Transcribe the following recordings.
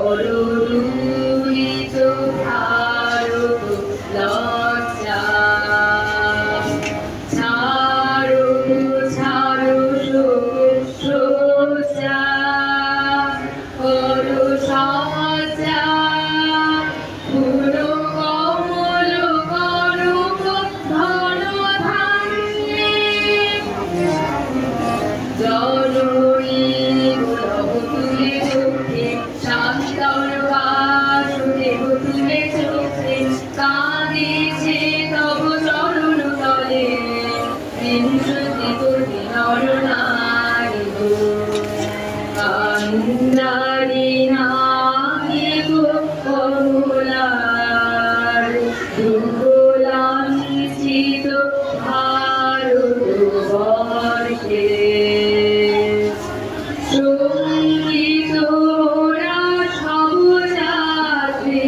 করুণিত ভারত লজ্জা ছাড়ো ছাড়ো সোজা করো সজ্জা পুরো কমল করো ধন ধান্যে জননী গুণব তুলে চোখে শান্তর বাসুদেব তুলে চোখে কাঁদিছে তব চরণ তলে বিংশতি কোটি নর নারী গো কান্নারি নাহি গো কমলার দুর্গলাঞ্ছিত ভারতবর্ষে সঙ্গীত সবজাতি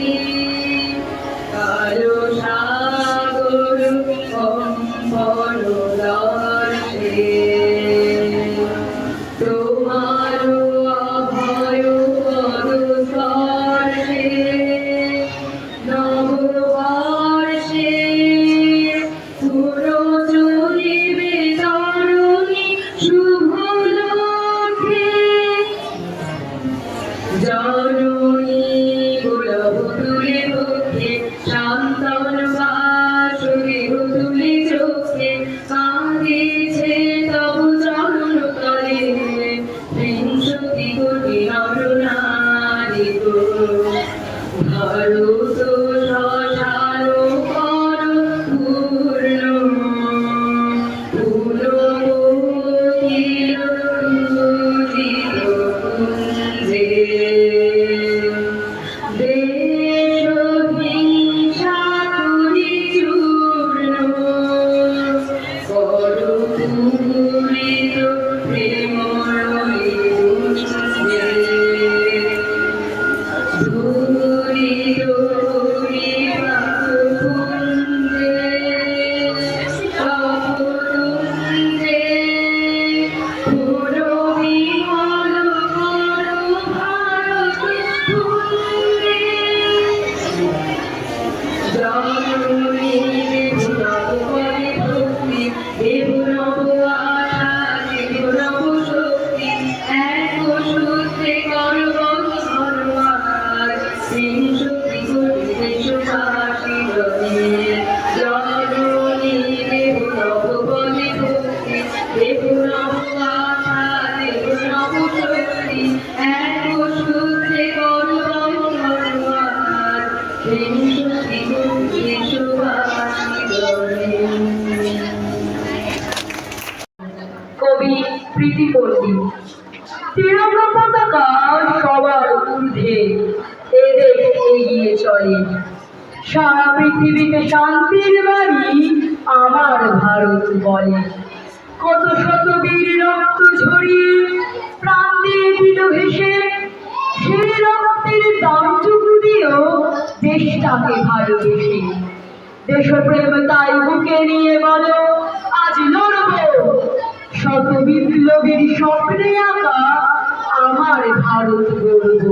কালো সাগর কম্পন দর্শে তোমার অভয় পদ স্পর্শে নববর্ষে পুরো চলিবে তরুণী শুভ লক্ষ্যে জননী গুণব তুলে মুখে শান্তন বাসুদেব তুলে চোখে কাঁদিছে তব চরণ তলে বিংশতি কোটি নর নারী গো ভারত শ্মশান কর পূর্ণ পুলকিত পূজিত কুঞ্জে দেশ হিংসা করি চূর্ণ কর পূরিত প্রেমরণি কুঞ্জে ধূরিত কুঞ্জে তপকুঞ্জে পুরো বিমল কর ভারত কুঞ্জে জননী দেব নব ভক্তি দেব নব আশা দেব নব শক্তি এক সূত্রে কর ধর্মার বিংশতি কোটি দেশবাসী জননী দেব নব ভক্তি দেব নব আশা দেব নব শক্তি এক সূত্রে কর ধর্মার বিংশতি কোটি দেশবাসী। কবি প্রীতি পণ্ডিত। তিরঙ্গা পতাকা সবার ঊর্ধ্বে এদের এগিয়ে চলে। সারা পৃথিবীতে শান্তির বাণী আমার ভারত বলে। কত শত বীর রক্ত ঝরিয়ে প্রাণ দিয়ে দিল হেসে, সেই রক্তের দামটুকু দিয়েও দেশটাকে ভালোবেসে। দেশপ্রেম তাই বুকে নিয়ে বলো আজ লড়ব, শত বিপ্লবীর স্বপ্নে আঁকা আমার ভারত গড়ব।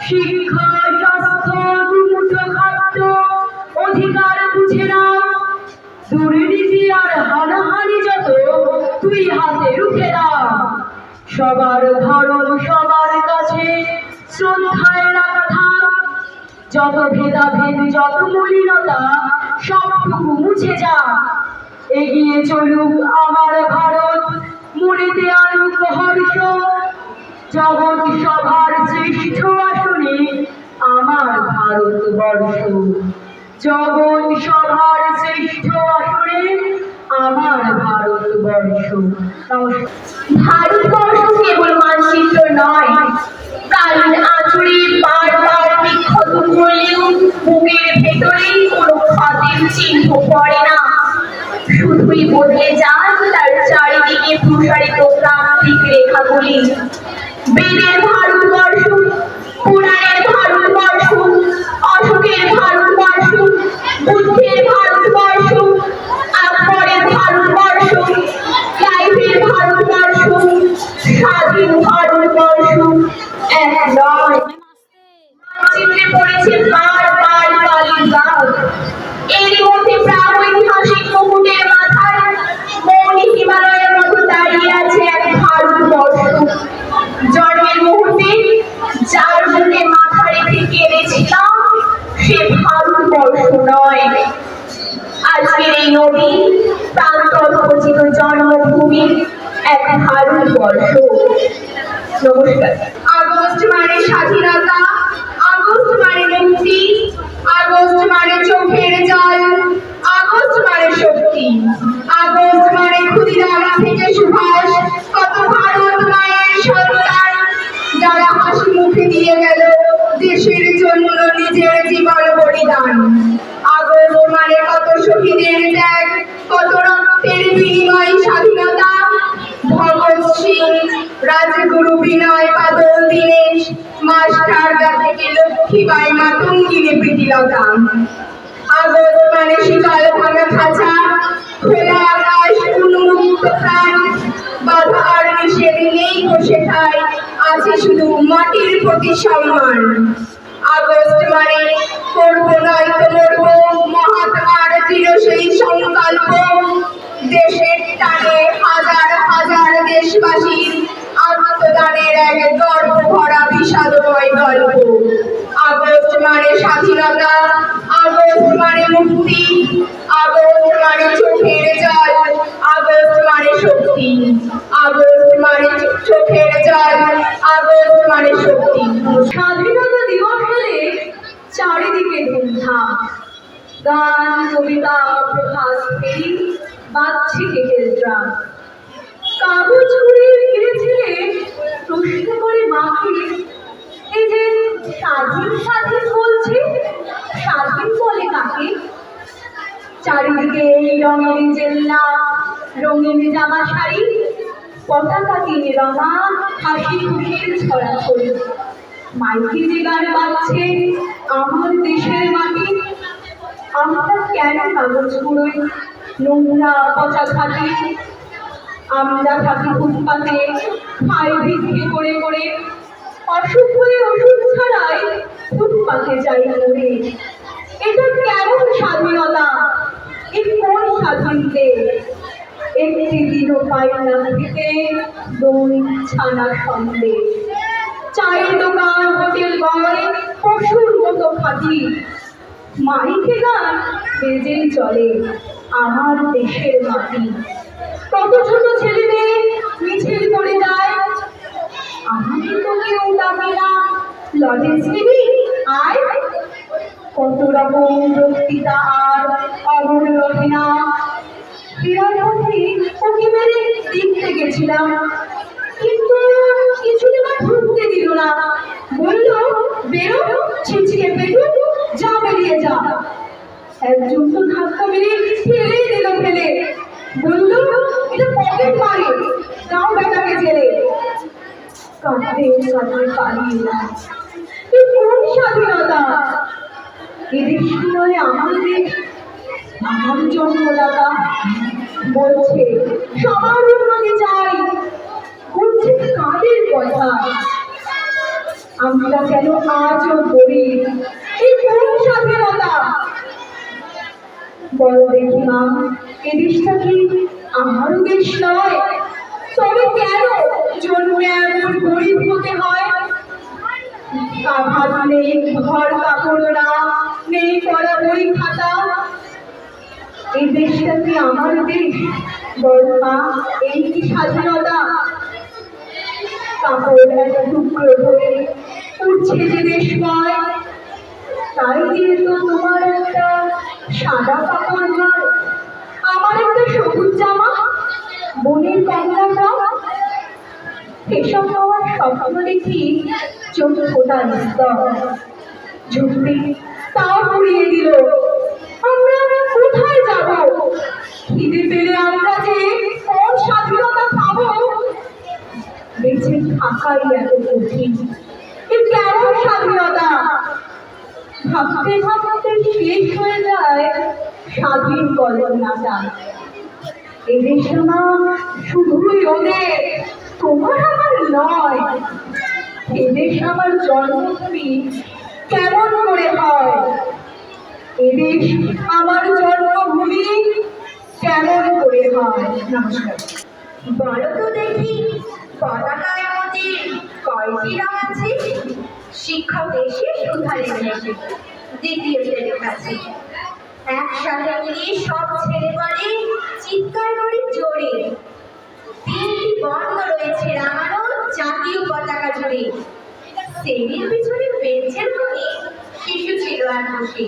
শিক্ষা স্বাস্থ্য দুমুঠো খাদ্য অধিকার বুঝে নাও, দুর্নীতি আর হানাহানি যত তুই হাতে রুখে দাও। সবার ধর্ম সবার কাছে শ্রদ্ধায় রাখা থাক, যত ভেদাভেদ যত মলিনতা সবটুকু মুছে যা। এগিয়ে চলুক আমার ভারত, মনেতে আনুক হর্ষ, জগৎ সভার শ্রেষ্ঠ আসনে আমার ভারতবর্ষ। জগৎ সভার শ্রেষ্ঠ আসনে আমার ভারতবর্ষ। ভারতবর্ষ কেবল মানচিত্র নয়, প্রাণীর আঁচড়ে বারবার বিক্ষত করলেও বুকের ভেতরেই কোনো ক্ষতের চিহ্ন পড়ে না। শুধুই বদলে যান তার চারিদিকে প্রসারিত প্রান্তিক রেখাগুলি। বেদের ভারতবর্ষ, পুরাণের ভারতবর্ষ, অশোকের ভারতবর্ষ, বুদ্ধের ভারতবর্ষ, আকবরের ভারতবর্ষ, ক্লাইভের ভারতবর্ষ, স্বাধীন ভারতবর্ষ এক নয়। পড়েছে বারবার কালীর দাগ। এরই মধ্যে প্রাগৈতিহাসিক মুকুটের মাথায় মৌনি হিমালয়ের মতো দাঁড়িয়ে আছে এক ভারতবর্ষ। জন্মের মুহূর্তে যার বুকে মাথা রেখে কেঁদেছিলাম সে ভারতবর্ষ নয়, আজকের এই নদী প্রান্তর খচিত জন্মভূমি এক ভারতবর্ষ। নমস্কার। আগস্ট মানে স্বাধীনতা, আগস্ট মানে মুক্তি, আগস্ট মানে চোখের জল, আগস্ট মানে শক্তি, আগস্ট মানে ক্ষুদিরাম থেকে সুভাষ, কত ভারত মায়ের সন্তান যারা হাসি মুখে দিয়ে গেল দেশের জন্য নিজের জীবন বলিদান। আগস্ট মানে কত শহীদের ত্যাগ, কত রক্তের বিনিময় স্বাধীনতা। ভগৎ সিং, রাজগুরু বিনয় বাদল দীনেশ, মাস্টারদা থেকে লক্ষ্মীবাই মাতঙ্গিনী প্রীতিলতা। আগস্ট মানে শীতল ভাঙা খাঁচা, খোলা আকাশ, উন্মুক্ত প্রাণ, বাধা আর নিষেধ নেই সেথায়, আছে শুধু মাটির প্রতি সম্মান। আগস্ট মানে করবো নয়তো মরবো, মহাত্মার দৃঢ় সেই সংকল্প। দেশের টানে হাজার হাজার দেশবাসীর আত্মদানের এক গর্ব ভরা বিষাদময় গল্প। আগস্ট মানে স্বাধীনতা, আগস্ট মানে মুক্তি, আগস্ট মানে চোখের জল, আগস্ট মানে শক্তি, আগস্ট মানে চোখের জল, আগস্ট মানে শক্তি। স্বাধীনতা দিবস হলে চারিদিকে ধুমধাম, গান, কবিতা, প্রভাত ফেরি, বাজছে কেকের ড্রাম। কাগজ কুড়িয়ে ফিরেছিলে প্রশ্ন করে মাকে, এই যে স্বাধীন স্বাধীন বলছে, স্বাধীন বলে কাকে? চারিদিকে এই রঙের জেল্লা, রঙিন জামা শাড়ি, পতাকা তিন রঙা, হাসি খুশির ছড়াছড়ি। মাইকে যে গান বাজছে আমার দেশের মাটি। আমরা কেন কাগজ কুড়োই, নোংরা পচা ঘাটি? আমরা থাকি ফুটপাতে, খাই বিক্রি করে করে, অসুখ হয়ে ওষুধ ছাড়াই ফুটপাতে যাই মরে। এটা কেমন স্বাধীনতা? এ কোন স্বাধীন দেশ? একটি দিনও পাই না খেতে দই ছানা সন্দেশ। চায়ের দোকান, হোটেল বয় পশুর মতো খাঁটি। মাইকে গান বেজেই চলে আমার দেশের মাটি। কত ছোট ছেলে মেয়ে মিছিল করে যায়, আমাকে তো কেউ ডাকে না, লজেন্স নিবি আয়। কত রকম বক্তৃতা আর অমর রহিনা। ফেরার পথে ওকে মেরে দেখতে গেছিলাম, কিন্তু কিছুদিন ঢুকতে দিল না। বলল বেরো, ছিচকে বেরো, যা বেরিয়ে যা। একজন তো ধাক্কা মেরে ফেলে দিল ফেলে, বলল এটা পকেট মারে, দাও বেটাকে জেলে। কাঁদতে কাঁদতে পালিয়ে যায়। এই কোন স্বাধীনতা? এদেশ নয় আমার দেশ, আমার জন্মদাতা। বলছে সবার উন্নতি চাই, বলছে কাদের কথা? আমরা কেন আজও গরিব? এই কোন স্বাধীনতা? বল দেখি মা, এদেশটা কি আমারও দেশ নয়? তবে কেন জন্মে এমন গরিব হতে হয়? ভাত নেই, ঘর কাপড় না, নেই পড়া বই খাতা। এই দেশটা কি আমার দেশ? বল মা, এই কি স্বাধীনতা? কাপড় একটা টুকরো ধরে উঠছে যে দেশময়, তাই দিয়ে তো তোমার একটা সাদা কাপড় নয়, আমার একটা সবুজ জামা, বোনের কমলাটা। এসব হওয়ার স্বপ্ন দেখি চোখ ফোটা স্তর। ঝুঁকতে তাও পুড়িয়ে দিল। আমরা কোথায় যাব? খিদে পেলে আমরা যে কোন স্বাধীনতা পাবো? বেঁচে থাকাই এত কঠিন, এ কেমন স্বাধীনতা? ভাবতে ভাবতে শেষ হয়ে যায় স্বাধীন কল্পনাটা। এদেশ আমার শুধুই ওদের, তোমার আমার নয়। এদেশ আমার জন্মভূমি, কেমন করে হয়? এদেশ আমার জন্মভূমি, কেমন করে হয়? নমস্কার। বলো তো দেখি, পতাকার মধ্যে কয়টি রং আছে? শিক্ষক এসে সুধালে এসে দ্বিতীয় শ্রেণীর কাছে একসাথে মিলিয়ে সব ছেড়ে বলে, চিৎকার করে জোরে, তিনটি বর্ণ রয়েছে রাঙানো জাতীয় পতাকা জুড়ে। শ্রেণীর পিছনে বেঞ্চের কোণে শিশু ছিল আর বসে।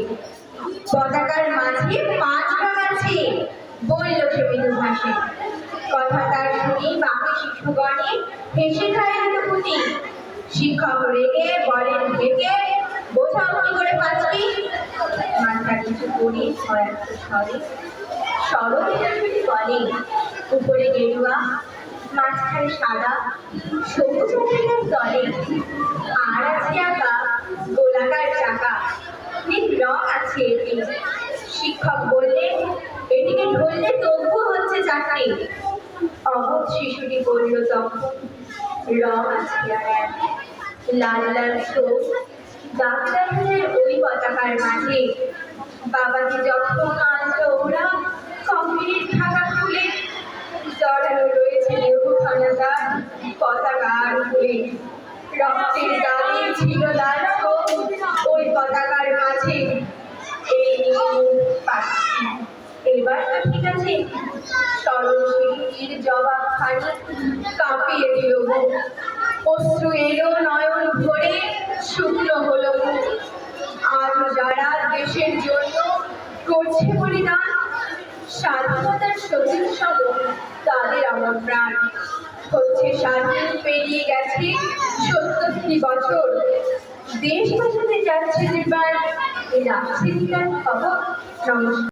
পতাকার মাঝে 5 রং আছে, বলল সে মৃদু ভাষে। কথা তার শুনি বাকি শিশুগণে হেসে খায় লুটোপুটি। শিক্ষক রেগে বলেন ডেকে, বোঝাও কি করে 5টি? মাথা কিছু করে ভয়ার্থ স্বরে সরল শিশুটি বলে, উপরে গেরুয়া, মাঝখানে সাদা, সবুজ রঙের তলে, আর আছে আঁকা গোলাকার চাকা, নীল রং আছে এতে। শিক্ষক বললেন, এটিকে ধরলে তবু হচ্ছে 4টে। অবধ শিশুটি বলল তখন, রং আছে আর এক, লাল লাল চোখ, দাগ দাগের ওই পতাকার মাঝে। বাবাকে যখন আনলো ওরা কংক্রিট ঢাকা খুলে, জড়ানো রয়েছে দেহখানাটার পতাকার ফুলে। রক্তের দাগে ছিল লাল চোখ ওই পতাকার মাঝে। এই পাচ্ছি, এবার তো ঠিক আছে। সরল শিশুটির জবাব খানি কাঁপিয়ে দিল বুক। অশ্রু এলো নয়ন ভরে, শুকনো হলো মুখ। আজ যারা দেশের জন্য করছে বলিদান, স্বাধীনতার সচিব সব তাদের আমার প্রাণ। হচ্ছে স্বাধীন, পেরিয়ে গেছে ৭০টি বছর, দেশ বাঁচাতে যাচ্ছে যেবার, রাখছে কি তার খবর? নমস্কার।